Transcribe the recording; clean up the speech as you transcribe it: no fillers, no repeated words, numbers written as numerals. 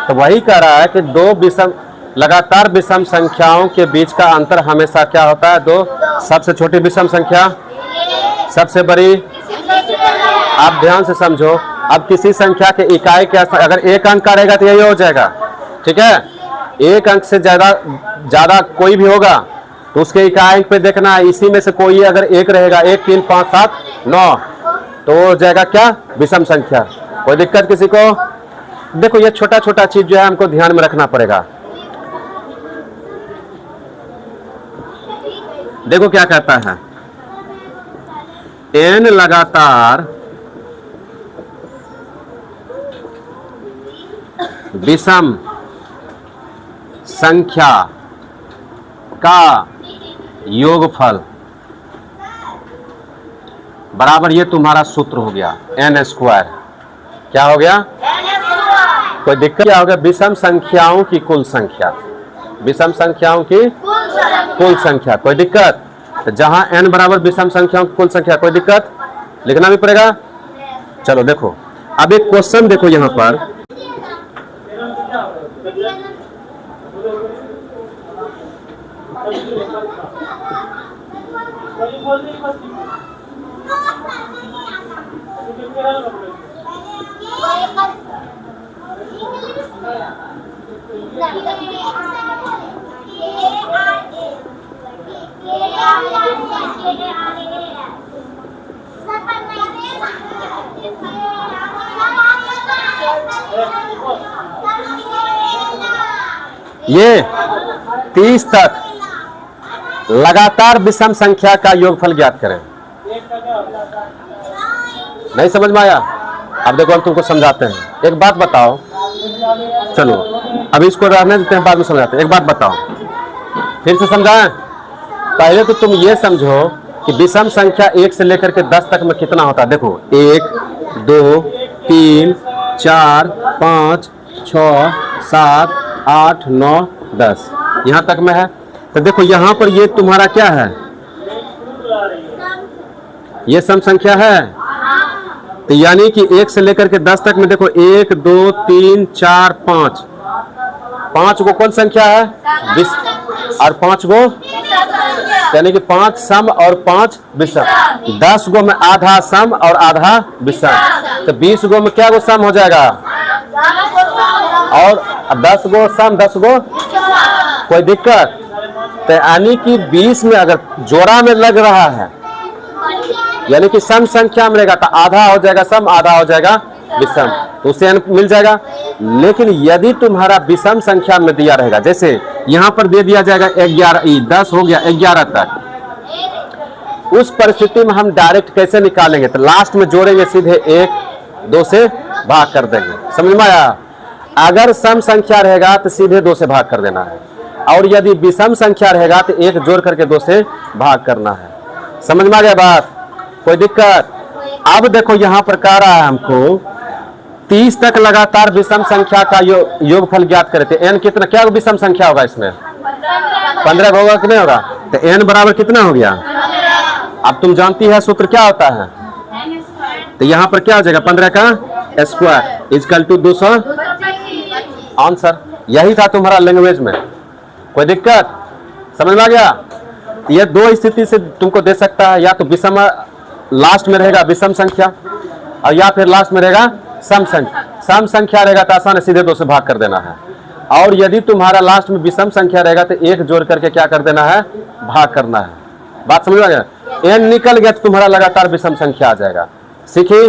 तो वही कह रहा है कि दो विषम लगातार विषम संख्याओं के बीच का अंतर हमेशा क्या होता है? दो। सबसे छोटी विषम संख्या, सबसे बड़ी। आप ध्यान से समझो, अब किसी संख्या के इकाई के अगर एक अंक का रहेगा तो यही हो जाएगा, ठीक है। एक अंक से ज्यादा कोई भी होगा तो उसके इकाई पे देखना है, इसी में से कोई अगर एक रहेगा, 1 3 5 7 9, तो हो जाएगा क्या? विषम संख्या। कोई दिक्कत किसी को? देखो ये छोटा छोटा चीज जो है हमको ध्यान में रखना पड़ेगा। देखो क्या कहता है, n लगातार विषम संख्या का योगफल बराबर, ये तुम्हारा सूत्र हो गया n²। क्या हो गया? कोई दिक्कत? क्या हो गया? विषम संख्याओं की कुल संख्या, विषम संख्याओं की कुल संख्या। कोई दिक्कत? तो जहां n बराबर विषम संख्याओं की कुल संख्या, कोई दिक्कत? लिखना भी पड़ेगा। चलो देखो, अब एक क्वेश्चन देखो यहां पर, ये 30 तक लगातार विषम संख्या का योगफल ज्ञात करें। नहीं समझ में आया? अब देखो हम तुमको समझाते हैं। एक बात बताओ, चलो अब इसको रहने देते हैं, बाद में समझाते हैं। एक बात बताओ, फिर से समझाएं। पहले तो तुम ये समझो कि विषम संख्या 1 से लेकर के 10 तक में कितना होता है। देखो 1 2 3 4 5 6 7 8 9 10, यहां तक में है। तो देखो यहां पर ये तुम्हारा क्या है? ये सम संख्या है। तो यानी कि 1 से लेकर के 10 तक में देखो 1 2 3 4 5, 5 गो कौन संख्या है? और 5 गो, यानी कि 5 सम और 5 विषम। 10 गो में आधा सम और आधा विषम, तो 20 गो में क्या गो सम हो जाएगा? और 10 गो सम 10 गो। कोई दिक्कत? तो यानी कि 20 में अगर जोड़ा में लग रहा है, यानी कि सम संख्या में रहेगा तो आधा हो जाएगा सम, आधा हो जाएगा विषम, तो उससे मिल जाएगा। लेकिन यदि तुम्हारा विषम संख्या में दिया रहेगा, जैसे यहां पर दे दिया जाएगा 11, 10 हो गया 11 तक, उस परिस्थिति में हम डायरेक्ट कैसे निकालेंगे? तो लास्ट में जोड़ेंगे सीधे 1 2 से भाग कर देंगे। समझ में आया? अगर सम संख्या रहेगा तो सीधे 2 से भाग कर देना है, और यदि विषम संख्या रहेगा तो 1 जोड़ करके 2 से भाग करना है। समझ में आ गया बात? कोई दिक्कत? अब देखो यहां पर कह रहा है हमको 30 तक लगातार विषम संख्या का योगफल ज्ञात करे। तो n कितना, क्या विषम संख्या होगा इसमें? 15 होगा कि नहीं होगा? तो n बराबर कितना हो गया? अब तुम जानती है सूत्र क्या होता है। तो यहां पर क्या हो जाएगा? 15 का स्क्वायर इजकल टू 200। आंसर यही था तुम्हारा लैंग्वेज में। कोई दिक्कत? समझ में आ गया? ये दो स्थिति से तुमको दे सकता है, या तो विषम लास्ट में रहेगा विषम संख्या, और या फिर लास्ट में रहेगा सम संख्या। सम संख्या रहेगा तो आसान है, सीधे 2 से भाग कर देना है। और यदि तुम्हारा लास्ट में विषम संख्या रहेगा तो 1 जोड़ करके क्या कर देना है? भाग करना है। बात समझ में आ गया? n निकल गया तो तुम्हारा लगातार विषम संख्या आ जाएगा। सीखी?